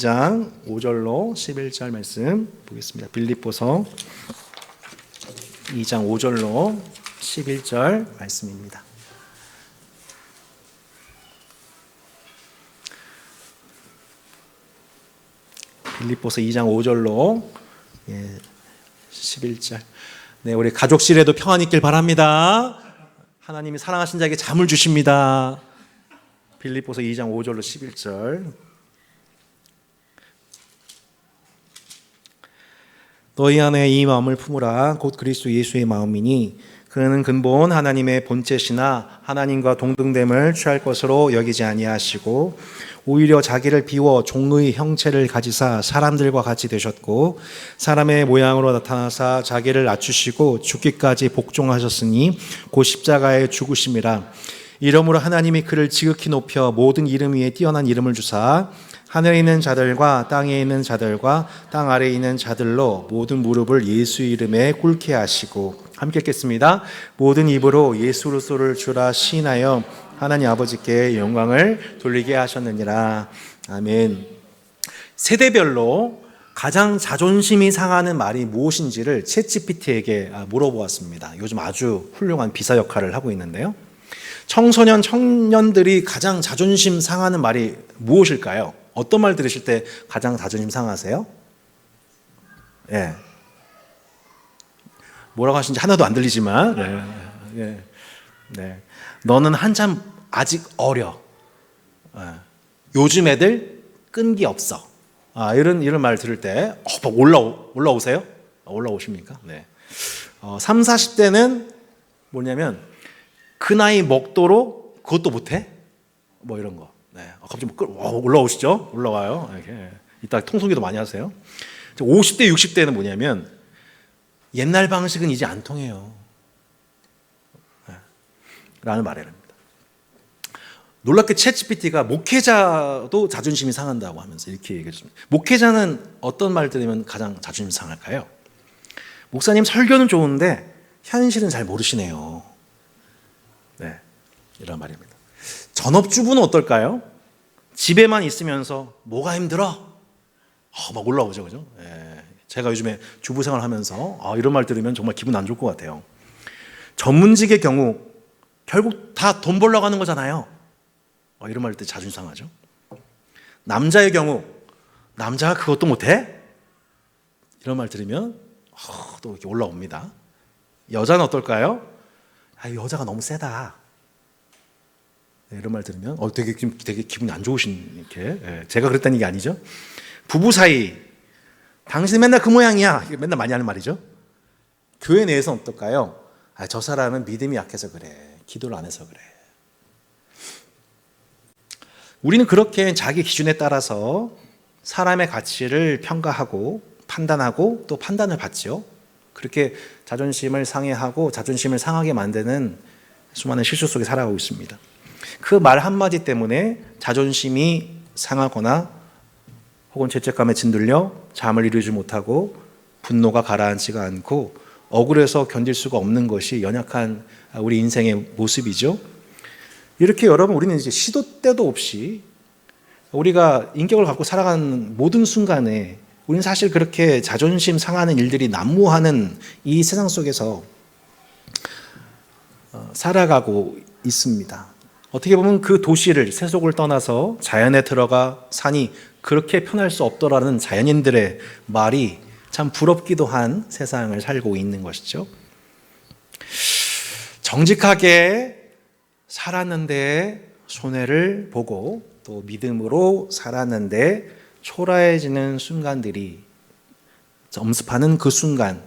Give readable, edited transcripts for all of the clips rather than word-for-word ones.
2장 5절로 11절 말씀 보겠습니다. 빌립보서 2장 5절로 11절 말씀입니다. 빌립보서 2장 5절로 11절. 네, 우리 가족실에도 평안이 있길 바랍니다. 하나님이 사랑하신 자에게 잠을 주십니다. 빌립보서 2장 5절로 11절. 너희 안에 이 마음을 품으라. 곧 그리스도 예수의 마음이니 그는 근본 하나님의 본체시나 하나님과 동등됨을 취할 것으로 여기지 아니하시고 오히려 자기를 비워 종의 형체를 가지사 사람들과 같이 되셨고 사람의 모양으로 나타나사 자기를 낮추시고 죽기까지 복종하셨으니 곧 십자가의 죽으심이라. 이러므로 하나님이 그를 지극히 높여 모든 이름 위에 뛰어난 이름을 주사 하늘에 있는 자들과 땅에 있는 자들과 땅 아래에 있는 자들로 모든 무릎을 예수 이름에 꿇게 하시고. 함께 읽겠습니다. 모든 입으로 예수 그리스도를 주라 시인하여 하나님 아버지께 영광을 돌리게 하셨느니라. 아멘. 세대별로 가장 자존심이 상하는 말이 무엇인지를 챗GPT에게 물어보았습니다. 요즘 아주 훌륭한 비서 역할을 하고 있는데요. 청소년, 청년들이 가장 자존심 상하는 말이 무엇일까요? 어떤 말 들으실 때 가장 자존심 상하세요? 예. 뭐라고 하시는지 하나도 안 들리지만, 네. 너는 한참 아직 어려. 요즘 애들 끈기 없어. 이런 말 들을 때, 막 올라오세요? 올라오십니까? 네. 3, 40대는 뭐냐면, 그 나이 먹도록 그것도 못해? 뭐 이런 거. 네. 갑자기 올라오시죠? 올라와요. 이렇게. 이따 통속기도 많이 하세요. 50대, 60대는 뭐냐면 옛날 방식은 이제 안 통해요. 네. 라는 말입니다. 놀랍게 챗GPT가 목회자도 자존심이 상한다고 하면서 이렇게 얘기했습니다. 목회자는 어떤 말 들으면 가장 자존심 상할까요? 목사님 설교는 좋은데 현실은 잘 모르시네요. 네. 이런 말입니다. 전업주부는 어떨까요? 집에만 있으면서 뭐가 힘들어? 막 올라오죠, 그죠? 예. 제가 요즘에 주부 생활 하면서 이런 말 들으면 정말 기분 안 좋을 것 같아요. 전문직의 경우 결국 다 돈 벌러 가는 거잖아요. 이런 말 때 자존심 상하죠. 남자의 경우 남자가 그것도 못해? 이런 말 들으면 또 이렇게 올라옵니다. 여자는 어떨까요? 여자가 너무 세다. 네, 이런 말 들으면 되게 기분이 안 좋으신 이렇게. 제가 그랬다는 얘기 아니죠. 부부 사이 당신 맨날 그 모양이야. 맨날 많이 하는 말이죠. 교회 내에서는 어떨까요? 저 사람은 믿음이 약해서 그래. 기도를 안 해서 그래. 우리는 그렇게 자기 기준에 따라서 사람의 가치를 평가하고 판단하고 또 판단을 받죠. 그렇게 자존심을 상해하고 자존심을 상하게 만드는 수많은 실수 속에 살아가고 있습니다. 그 말 한마디 때문에 자존심이 상하거나 혹은 죄책감에 짓눌려 잠을 이루지 못하고 분노가 가라앉지가 않고 억울해서 견딜 수가 없는 것이 연약한 우리 인생의 모습이죠. 이렇게 여러분 우리는 이제 시도 때도 없이 우리가 인격을 갖고 살아가는 모든 순간에 우리는 사실 그렇게 자존심 상하는 일들이 난무하는 이 세상 속에서 살아가고 있습니다. 어떻게 보면 그 도시를 세속을 떠나서 자연에 들어가 사니 그렇게 편할 수 없더라는 자연인들의 말이 참 부럽기도 한 세상을 살고 있는 것이죠. 정직하게 살았는데 손해를 보고 또 믿음으로 살았는데 초라해지는 순간들이 엄습하는 그 순간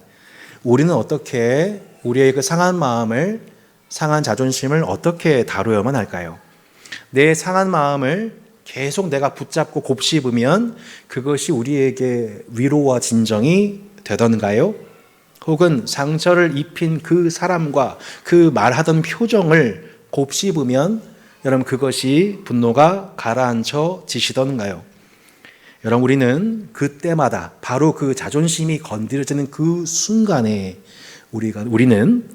우리는 어떻게 우리의 그 상한 마음을 상한 자존심을 어떻게 다루어야만 할까요? 내 상한 마음을 계속 내가 붙잡고 곱씹으면 그것이 우리에게 위로와 진정이 되던가요? 혹은 상처를 입힌 그 사람과 그 말하던 표정을 곱씹으면 여러분 그것이 분노가 가라앉혀 지시던가요? 여러분 우리는 그때마다 바로 그 자존심이 건드려지는 그 순간에 우리는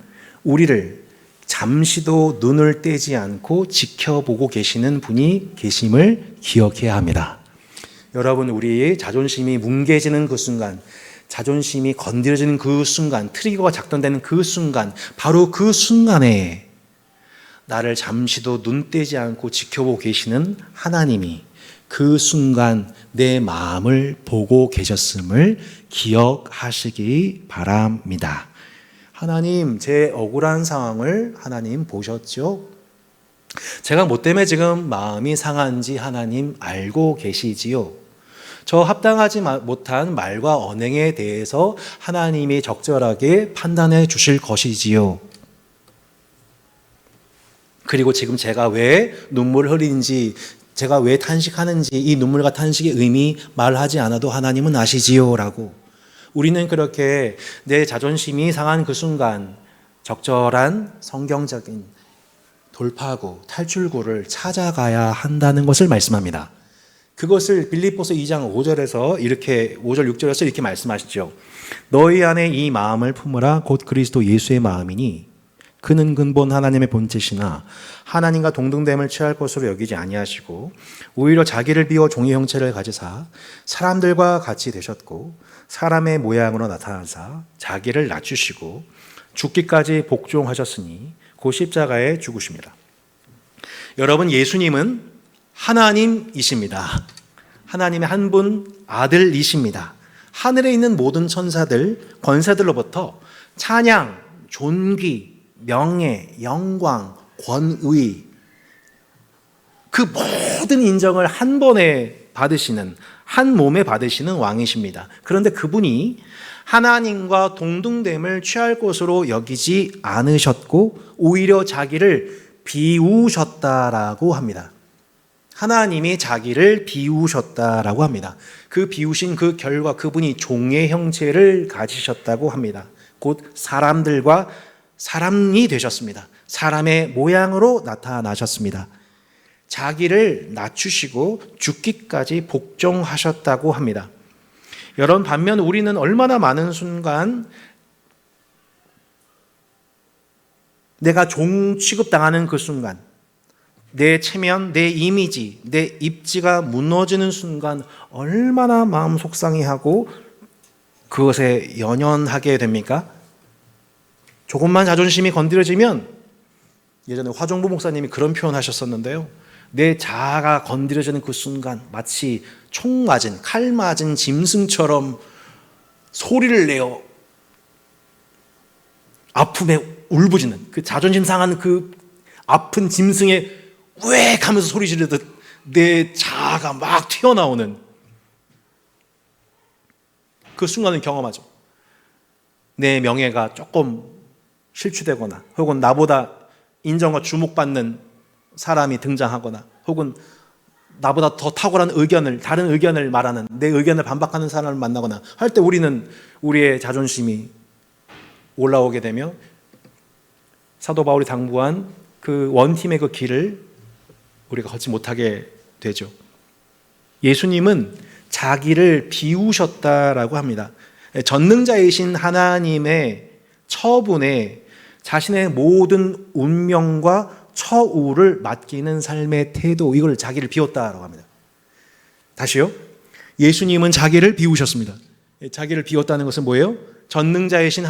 우리를 잠시도 눈을 떼지 않고 지켜보고 계시는 분이 계심을 기억해야 합니다. 여러분, 우리의 자존심이 뭉개지는 그 순간, 자존심이 건드려지는 그 순간, 트리거가 작동되는 그 순간, 바로 그 순간에 나를 잠시도 눈 떼지 않고 지켜보고 계시는 하나님이 그 순간 내 마음을 보고 계셨음을 기억하시기 바랍니다. 하나님, 제 억울한 상황을 하나님 보셨죠? 제가 뭐 때문에 지금 마음이 상한지 하나님 알고 계시지요? 저 합당하지 못한 말과 언행에 대해서 하나님이 적절하게 판단해 주실 것이지요. 그리고 지금 제가 왜 눈물을 흘리는지, 제가 왜 탄식하는지, 이 눈물과 탄식의 의미 말하지 않아도 하나님은 아시지요 라고. 우리는 그렇게 내 자존심이 상한 그 순간 적절한 성경적인 돌파구, 탈출구를 찾아가야 한다는 것을 말씀합니다. 그것을 빌립보서 2장 5절에서 이렇게 5절 6절에서 이렇게 말씀하시죠. 너희 안에 이 마음을 품으라 곧 그리스도 예수의 마음이니 그는 근본 하나님의 본체시나 하나님과 동등됨을 취할 것으로 여기지 아니하시고 오히려 자기를 비워 종의 형체를 가지사 사람들과 같이 되셨고 사람의 모양으로 나타나사 자기를 낮추시고 죽기까지 복종하셨으니 곧 십자가에 죽으십니다. 여러분, 예수님은 하나님이십니다. 하나님의 한 분 아들이십니다. 하늘에 있는 모든 천사들, 권세들로부터 찬양, 존귀, 명예, 영광, 권위, 그 모든 인정을 한 번에 받으시는, 한 몸에 받으시는 왕이십니다. 그런데 그분이 하나님과 동등됨을 취할 것으로 여기지 않으셨고 오히려 자기를 비우셨다라고 합니다. 하나님이 자기를 비우셨다라고 합니다. 그 비우신 그 결과 그분이 종의 형체를 가지셨다고 합니다. 곧 사람들과 사람이 되셨습니다. 사람의 모양으로 나타나셨습니다. 자기를 낮추시고 죽기까지 복종하셨다고 합니다. 여러분, 반면 우리는 얼마나 많은 순간 내가 종 취급당하는 그 순간, 내 체면, 내 이미지, 내 입지가 무너지는 순간 얼마나 마음 속상해하고 그것에 연연하게 됩니까? 조금만 자존심이 건드려지면, 예전에 화종부 목사님이 그런 표현하셨었는데요. 내 자아가 건드려지는 그 순간 마치 총 맞은, 칼 맞은 짐승처럼 소리를 내어 아픔에 울부짖는, 그 자존심 상한 그 아픈 짐승의 우엑 하면서 소리 지르듯 내 자아가 막 튀어나오는 그 순간을 경험하죠. 내 명예가 조금 실추되거나 혹은 나보다 인정과 주목받는 사람이 등장하거나 혹은 나보다 더 탁월한 의견을, 다른 의견을 말하는, 내 의견을 반박하는 사람을 만나거나 할 때 우리는 우리의 자존심이 올라오게 되며 사도 바울이 당부한 그 원팀의 그 길을 우리가 걷지 못하게 되죠. 예수님은 자기를 비우셨다라고 합니다. 전능자이신 하나님의 처분에 자신의 모든 운명과 처우를 맡기는 삶의 태도, 이걸 자기를 비웠다라고 합니다. 다시요. 예수님은 자기를 비우셨습니다. 자기를 비웠다는 것은 뭐예요? 전능자이시며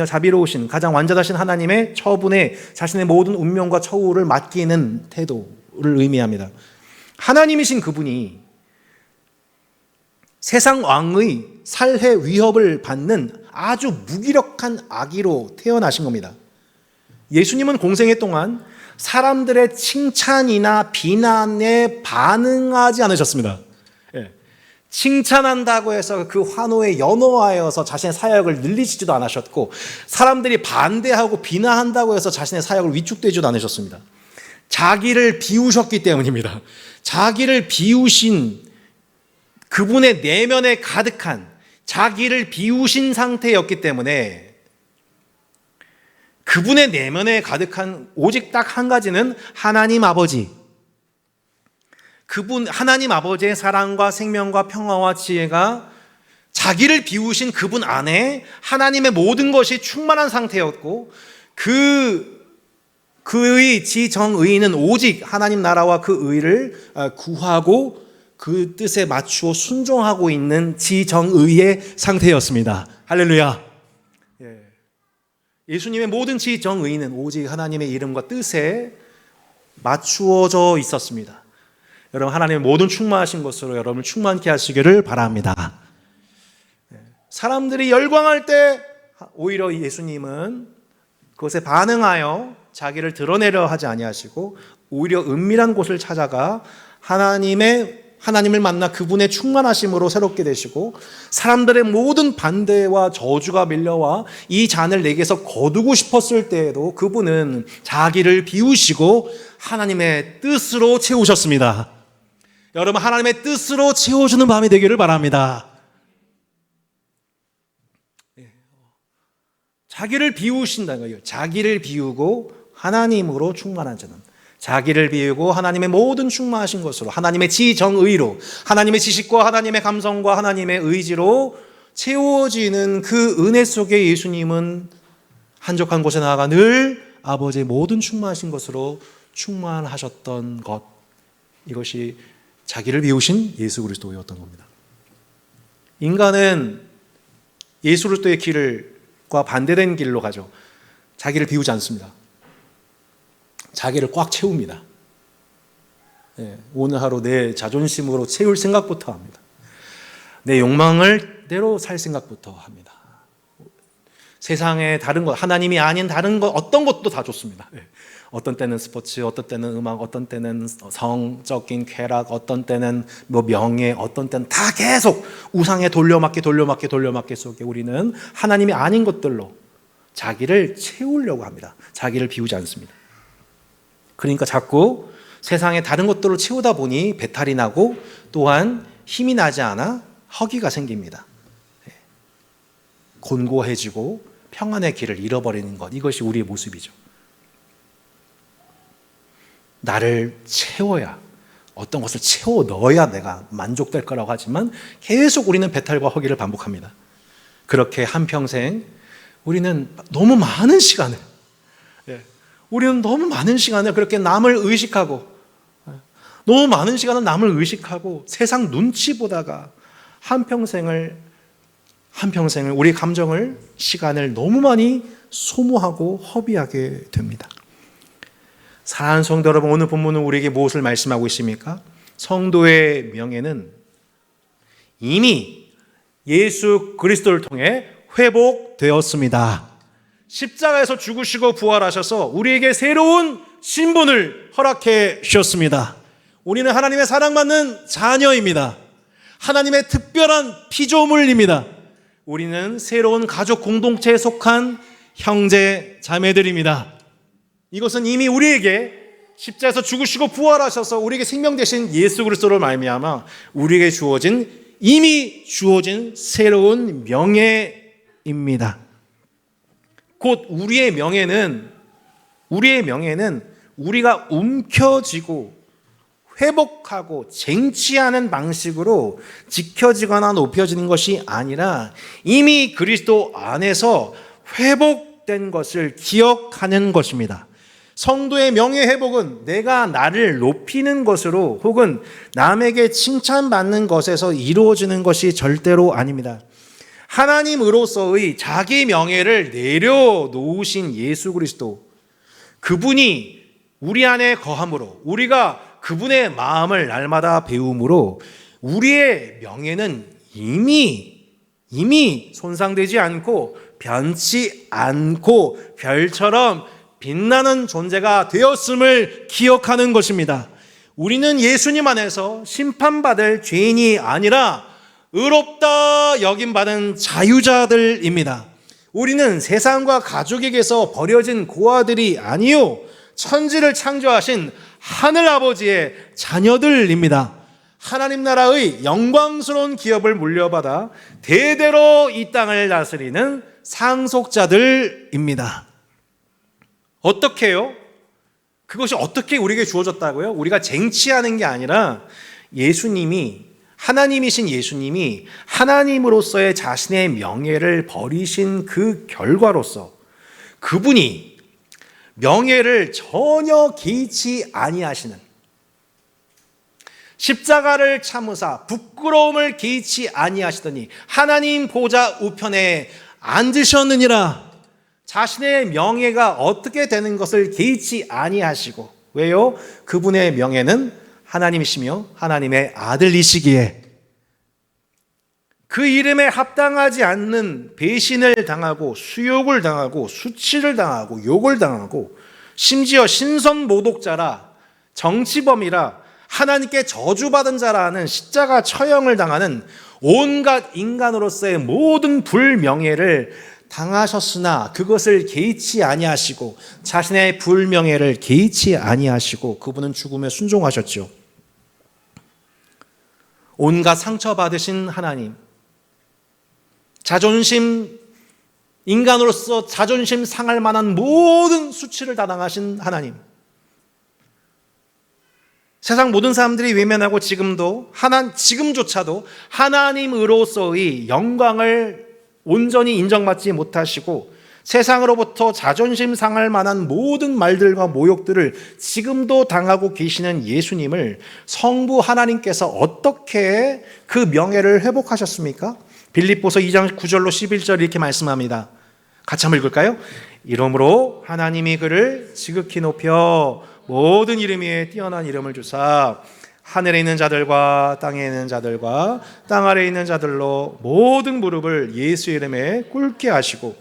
자비로우신 가장 완전하신 하나님의 처분에 자신의 모든 운명과 처우를 맡기는 태도를 의미합니다. 하나님이신 그분이 세상 왕의 살해 위협을 받는 아주 무기력한 아기로 태어나신 겁니다. 예수님은 공생애 동안 사람들의 칭찬이나 비난에 반응하지 않으셨습니다. 칭찬한다고 해서 그 환호에 연호하여서 자신의 사역을 늘리지도 않으셨고, 사람들이 반대하고 비난한다고 해서 자신의 사역을 위축되지도 않으셨습니다. 자기를 비우셨기 때문입니다. 자기를 비우신 그분의 내면에 가득한, 자기를 비우신 상태였기 때문에 그분의 내면에 가득한 오직 딱 한 가지는 하나님 아버지, 그분 하나님 아버지의 사랑과 생명과 평화와 지혜가 자기를 비우신 그분 안에 하나님의 모든 것이 충만한 상태였고, 그의 지정의는 오직 하나님 나라와 그 의를 구하고 그 뜻에 맞추어 순종하고 있는 지정의의 상태였습니다. 할렐루야. 예수님의 모든 지정의는 오직 하나님의 이름과 뜻에 맞추어져 있었습니다. 여러분, 하나님의 모든 충만하신 것으로 여러분을 충만케 하시기를 바랍니다. 사람들이 열광할 때 오히려 예수님은 그것에 반응하여 자기를 드러내려 하지 아니하시고 오히려 은밀한 곳을 찾아가 하나님을 만나 그분의 충만하심으로 새롭게 되시고 사람들의 모든 반대와 저주가 밀려와 이 잔을 내게서 거두고 싶었을 때에도 그분은 자기를 비우시고 하나님의 뜻으로 채우셨습니다. 여러분, 하나님의 뜻으로 채워주는 밤이 되기를 바랍니다. 자기를 비우신다는 거예요. 자기를 비우고 하나님으로 충만한 자는, 자기를 비우고 하나님의 모든 충만하신 것으로, 하나님의 지정의로, 하나님의 지식과 하나님의 감성과 하나님의 의지로 채워지는 그 은혜 속에 예수님은 한적한 곳에 나아가 늘 아버지의 모든 충만하신 것으로 충만하셨던 것, 이것이 자기를 비우신 예수 그리스도였던 겁니다. 인간은 예수 그리스도의 길과 반대된 길로 가죠. 자기를 비우지 않습니다. 자기를 꽉 채웁니다. 오늘 하루 내 자존심으로 채울 생각부터 합니다. 내 욕망을 대로 살 생각부터 합니다. 세상에 다른 것, 하나님이 아닌 다른 것, 어떤 것도 다 좋습니다. 어떤 때는 스포츠, 어떤 때는 음악, 어떤 때는 성적인 쾌락, 어떤 때는 명예, 어떤 때는 다 계속 우상에 돌려막기 속에 우리는 하나님이 아닌 것들로 자기를 채우려고 합니다. 자기를 비우지 않습니다. 그러니까 자꾸 세상에 다른 것들로 채우다 보니 배탈이 나고 또한 힘이 나지 않아 허기가 생깁니다. 곤고해지고 평안의 길을 잃어버리는 것, 이것이 우리의 모습이죠. 나를 채워야, 어떤 것을 채워 넣어야 내가 만족될 거라고 하지만 계속 우리는 배탈과 허기를 반복합니다. 그렇게 한평생 우리는 너무 많은 시간을 그렇게 남을 의식하고, 너무 많은 시간을 남을 의식하고 세상 눈치 보다가 한평생을 우리 감정을, 시간을 너무 많이 소모하고 허비하게 됩니다. 사랑하는 성도 여러분, 오늘 본문은 우리에게 무엇을 말씀하고 있습니까? 성도의 명예는 이미 예수 그리스도를 통해 회복되었습니다. 십자가에서 죽으시고 부활하셔서 우리에게 새로운 신분을 허락해 주셨습니다. 우리는 하나님의 사랑받는 자녀입니다. 하나님의 특별한 피조물입니다. 우리는 새로운 가족 공동체에 속한 형제 자매들입니다. 이것은 이미 우리에게 십자가에서 죽으시고 부활하셔서 우리에게 생명 되신 예수 그리스도로 말미암아 우리에게 이미 주어진 새로운 명예입니다. 곧 우리의 명예는 우리가 움켜쥐고 회복하고 쟁취하는 방식으로 지켜지거나 높여지는 것이 아니라 이미 그리스도 안에서 회복된 것을 기억하는 것입니다. 성도의 명예 회복은 내가 나를 높이는 것으로 혹은 남에게 칭찬받는 것에서 이루어지는 것이 절대로 아닙니다. 하나님으로서의 자기 명예를 내려놓으신 예수 그리스도, 그분이 우리 안에 거함으로, 우리가 그분의 마음을 날마다 배움으로 우리의 명예는 이미 손상되지 않고 변치 않고 별처럼 빛나는 존재가 되었음을 기억하는 것입니다. 우리는 예수님 안에서 심판받을 죄인이 아니라 의롭다 여김받은 자유자들입니다. 우리는 세상과 가족에게서 버려진 고아들이 아니요 천지를 창조하신 하늘아버지의 자녀들입니다. 하나님 나라의 영광스러운 기업을 물려받아 대대로 이 땅을 다스리는 상속자들입니다. 어떻게요? 그것이 어떻게 우리에게 주어졌다고요? 우리가 쟁취하는 게 아니라 하나님이신 예수님이 하나님으로서의 자신의 명예를 버리신 그 결과로서 그분이 명예를 전혀 개의치 아니하시는, 십자가를 참으사 부끄러움을 개의치 아니하시더니 하나님 보좌 우편에 앉으셨느니라. 자신의 명예가 어떻게 되는 것을 개의치 아니하시고, 왜요? 그분의 명예는 하나님이시며 하나님의 아들이시기에 그 이름에 합당하지 않는 배신을 당하고 수욕을 당하고 수치를 당하고 욕을 당하고 심지어 신선모독자라 정치범이라 하나님께 저주받은 자라는 십자가 처형을 당하는 온갖 인간으로서의 모든 불명예를 당하셨으나 그것을 개의치 아니하시고 자신의 불명예를 개의치 아니하시고 그분은 죽음에 순종하셨죠. 온갖 상처받으신 하나님, 자존심, 인간으로서 자존심 상할 만한 모든 수치를 다 당하신 하나님, 세상 모든 사람들이 외면하고 지금조차도 하나님으로서의 영광을 온전히 인정받지 못하시고 세상으로부터 자존심 상할 만한 모든 말들과 모욕들을 지금도 당하고 계시는 예수님을 성부 하나님께서 어떻게 그 명예를 회복하셨습니까? 빌립보서 2장 9절로 11절 이렇게 말씀합니다. 같이 한번 읽을까요? 이러므로 하나님이 그를 지극히 높여 모든 이름 위에 뛰어난 이름을 주사 하늘에 있는 자들과 땅에 있는 자들과 땅 아래에 있는 자들로 모든 무릎을 예수 이름에 꿇게 하시고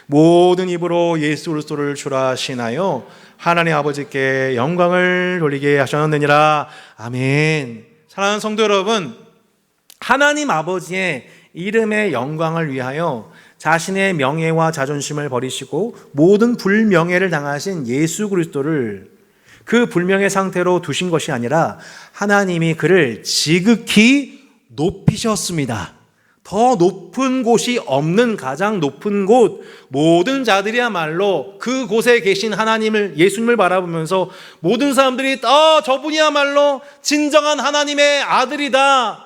모든 입으로 예수 그리스도를 주라 하시나요? 하나님 아버지께 영광을 돌리게 하셨느니라. 아멘. 사랑하는 성도 여러분, 하나님 아버지의 이름의 영광을 위하여 자신의 명예와 자존심을 버리시고 모든 불명예를 당하신 예수 그리스도를 그 불명예 상태로 두신 것이 아니라 하나님이 그를 지극히 높이셨습니다. 더 높은 곳이 없는 가장 높은 곳, 모든 자들이야말로 그곳에 계신 하나님을, 예수님을 바라보면서 모든 사람들이 저분이야말로 진정한 하나님의 아들이다,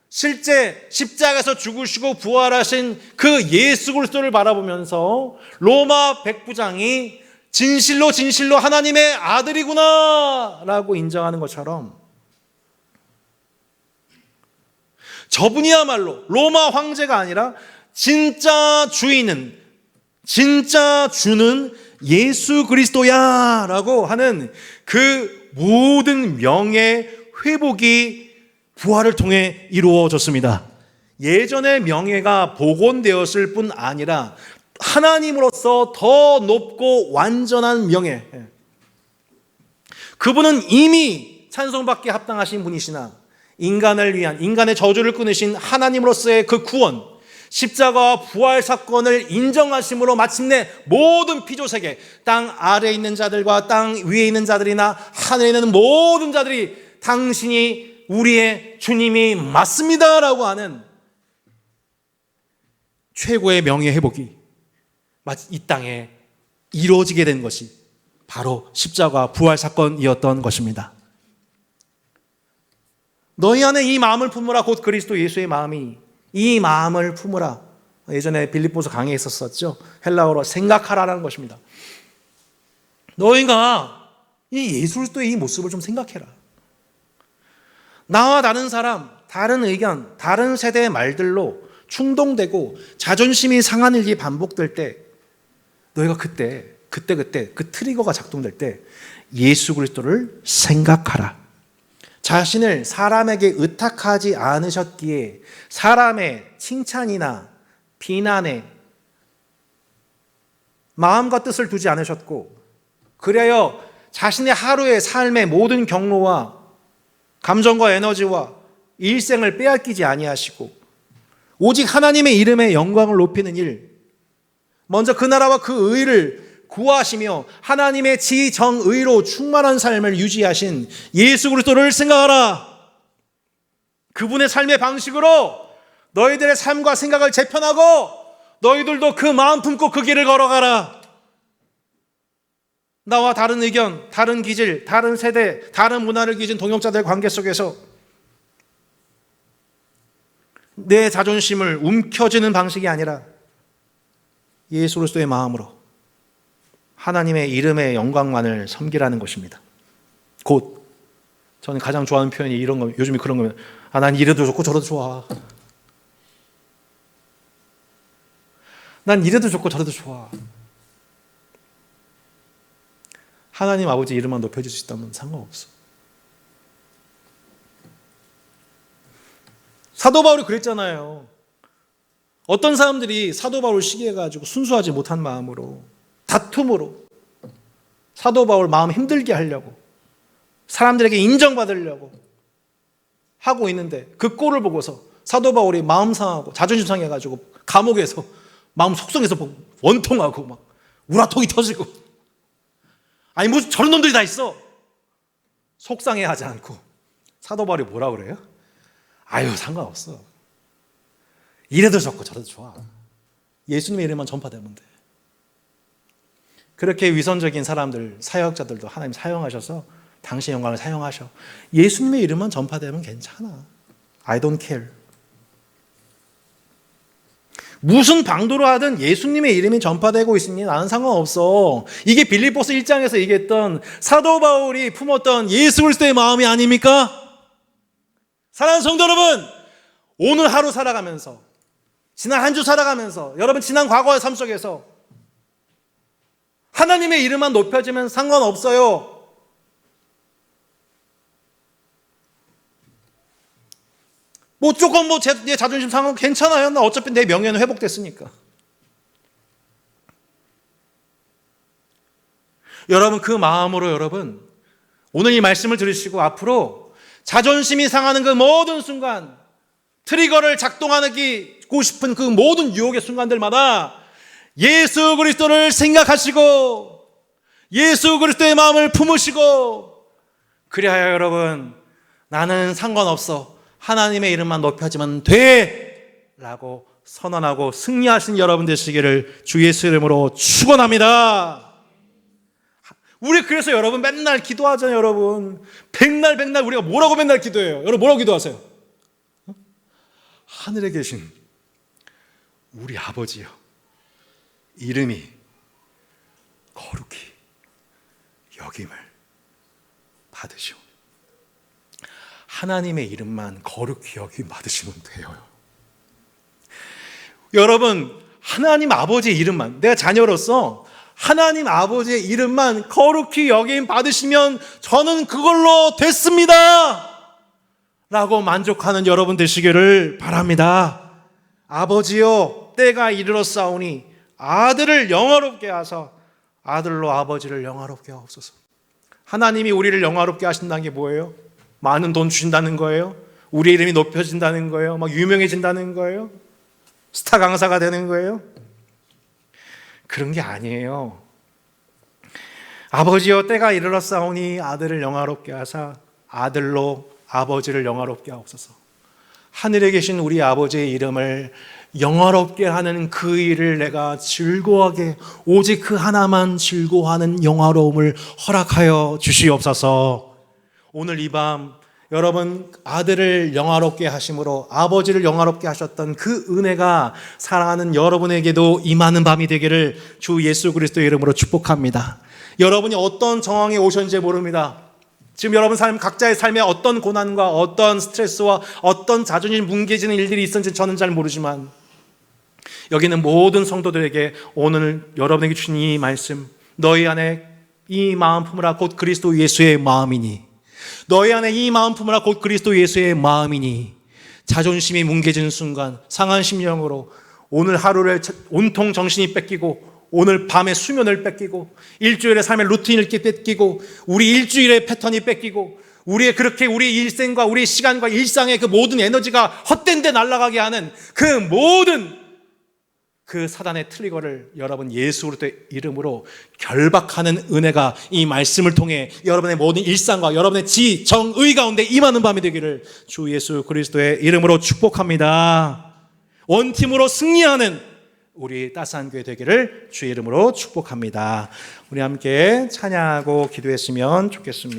실제 십자가에서 죽으시고 부활하신 그 예수 그리스도를 바라보면서 로마 백부장이 진실로 하나님의 아들이구나 라고 인정하는 것처럼 저분이야말로 로마 황제가 아니라 진짜 주인은, 진짜 주는 예수 그리스도야 라고 하는 그 모든 명예 회복이 부활을 통해 이루어졌습니다. 예전의 명예가 복원되었을 뿐 아니라 하나님으로서 더 높고 완전한 명예, 그분은 이미 찬송받기에 합당하신 분이시나 인간을 위한, 인간의 저주를 끊으신 하나님으로서의 그 구원, 십자가와 부활 사건을 인정하심으로 마침내 모든 피조세계, 땅 아래에 있는 자들과 땅 위에 있는 자들이나 하늘에 있는 모든 자들이 당신이 우리의 주님이 맞습니다 라고 하는 최고의 명예 회복이 이 땅에 이루어지게 된 것이 바로 십자가 부활 사건이었던 것입니다. 너희 안에 이 마음을 품으라, 곧 그리스도 예수의 마음이, 이 마음을 품으라. 예전에 빌립보서 강의에 있었죠. 헬라어로 생각하라라는 것입니다. 너희가 이 예수 그리스도의 이 모습을 좀 생각해라. 나와 다른 사람, 다른 의견, 다른 세대의 말들로 충동되고 자존심이 상한 일이 반복될 때 너희가 그때 그 트리거가 작동될 때 예수 그리스도를 생각하라. 자신을 사람에게 의탁하지 않으셨기에 사람의 칭찬이나 비난에 마음과 뜻을 두지 않으셨고, 그래야 자신의 하루의 삶의 모든 경로와 감정과 에너지와 일생을 빼앗기지 아니하시고 오직 하나님의 이름의 영광을 높이는 일, 먼저 그 나라와 그 의를 구하시며 하나님의 지정의로 충만한 삶을 유지하신 예수 그리스도를 생각하라. 그분의 삶의 방식으로 너희들의 삶과 생각을 재편하고 너희들도 그 마음 품고 그 길을 걸어가라. 나와 다른 의견, 다른 기질, 다른 세대, 다른 문화를 가진 동역자들의 관계 속에서 내 자존심을 움켜쥐는 방식이 아니라 예수 그리스도의 마음으로 하나님의 이름의 영광만을 섬기라는 것입니다. 곧 저는 가장 좋아하는 표현이 이런 거, 요즘에 그런 거면, 난 이래도 좋고 저래도 좋아. 난 이래도 좋고 저래도 좋아. 하나님 아버지 이름만 높여줄 수 있다면 상관없어. 사도 바울이 그랬잖아요. 어떤 사람들이 사도 바울을 시기해가지고 순수하지 못한 마음으로, 다툼으로 사도 바울 마음 힘들게 하려고, 사람들에게 인정받으려고 하고 있는데, 그 꼴을 보고서 사도 바울이 마음 상하고 자존심 상해가지고 감옥에서 마음 속성에서 원통하고 막 우라통이 터지고, 아니 무슨 저런 놈들이 다 있어. 속상해하지 않고 사도 바울이 뭐라 그래요? 아유 상관없어. 이래도 좋고 저래도 좋아. 예수님의 이름만 전파되면 돼. 그렇게 위선적인 사람들, 사역자들도 하나님 사용하셔서 당신의 영광을 사용하셔. 예수님의 이름만 전파되면 괜찮아. I don't care. 무슨 방도로 하든 예수님의 이름이 전파되고 있으니 나는 상관없어. 이게 빌립보서 1장에서 얘기했던 사도 바울이 품었던 예수 그리스도의 마음이 아닙니까? 사랑하는 성도 여러분, 오늘 하루 살아가면서, 지난 한 주 살아가면서, 여러분 지난 과거의 삶 속에서 하나님의 이름만 높여지면 상관없어요. 뭐 조금 내 자존심 상하면 괜찮아요. 나 어차피 내 명예는 회복됐으니까. 여러분 그 마음으로 여러분 오늘 이 말씀을 들으시고 자존심이 상하는 그 모든 순간, 트리거를 작동하고 싶은 그 모든 유혹의 순간들마다 예수 그리스도를 생각하시고 예수 그리스도의 마음을 품으시고, 그리하여 여러분 나는 상관없어. 하나님의 이름만 높여지면 돼! 라고 선언하고 승리하신 여러분 되시기를 주 예수 이름으로 축원합니다. 우리 그래서 여러분 맨날 기도하잖아요. 여러분 백날 우리가 뭐라고 맨날 기도해요? 여러분 뭐라고 기도하세요? 하늘에 계신 우리 아버지요, 이름이 거룩히 여김을 받으시오. 하나님의 이름만 거룩히 여김 받으시면 돼요. 여러분 하나님 아버지의 이름만, 내가 자녀로서 하나님 아버지의 이름만 거룩히 여김 받으시면 저는 그걸로 됐습니다 라고 만족하는 여러분 되시기를 바랍니다. 아버지요, 때가 이르렀사오니 아들을 영화롭게 하사 아들로 아버지를 영화롭게 하옵소서. 하나님이 우리를 영화롭게 하신다는 게 뭐예요? 많은 돈 주신다는 거예요? 우리 이름이 높여진다는 거예요? 막 유명해진다는 거예요? 스타 강사가 되는 거예요? 그런 게 아니에요. 아버지여, 때가 이르렀사오니 아들을 영화롭게 하사 아들로 아버지를 영화롭게 하옵소서. 하늘에 계신 우리 아버지의 이름을 영화롭게 하는 그 일을 내가 즐거워하게, 오직 그 하나만 즐거워하는 영화로움을 허락하여 주시옵소서. 오늘 이 밤 여러분 아들을 영화롭게 하심으로 아버지를 영화롭게 하셨던 그 은혜가 사랑하는 여러분에게도 임하는 밤이 되기를 주 예수 그리스도의 이름으로 축복합니다. 여러분이 어떤 정황에 오셨는지 모릅니다. 지금 여러분 삶, 각자의 삶에 어떤 고난과 어떤 스트레스와 어떤 자존심 뭉개지는 일들이 있었는지 저는 잘 모르지만, 여기는 모든 성도들에게 오늘 여러분에게 주신 이 말씀, 너희 안에 이 마음 품으라 곧 그리스도 예수의 마음이니, 너희 안에 이 마음 품으라 곧 그리스도 예수의 마음이니, 자존심이 뭉개지는 순간 상한 심령으로 오늘 하루를 온통 정신이 뺏기고, 오늘 밤에 수면을 뺏기고, 일주일의 삶의 루틴을 뺏기고, 우리 일주일의 패턴이 뺏기고, 우리의 그렇게 우리 일생과 우리 시간과 일상의 그 모든 에너지가 헛된 데 날아가게 하는 그 모든 그 사단의 트리거를 여러분 예수 그리스도의 이름으로 결박하는 은혜가 이 말씀을 통해 여러분의 모든 일상과 여러분의 지, 정, 의 가운데 임하는 밤이 되기를 주 예수 그리스도의 이름으로 축복합니다. 원팀으로 승리하는 우리 따스한 교회 되기를 주의 이름으로 축복합니다. 우리 함께 찬양하고 기도했으면 좋겠습니다.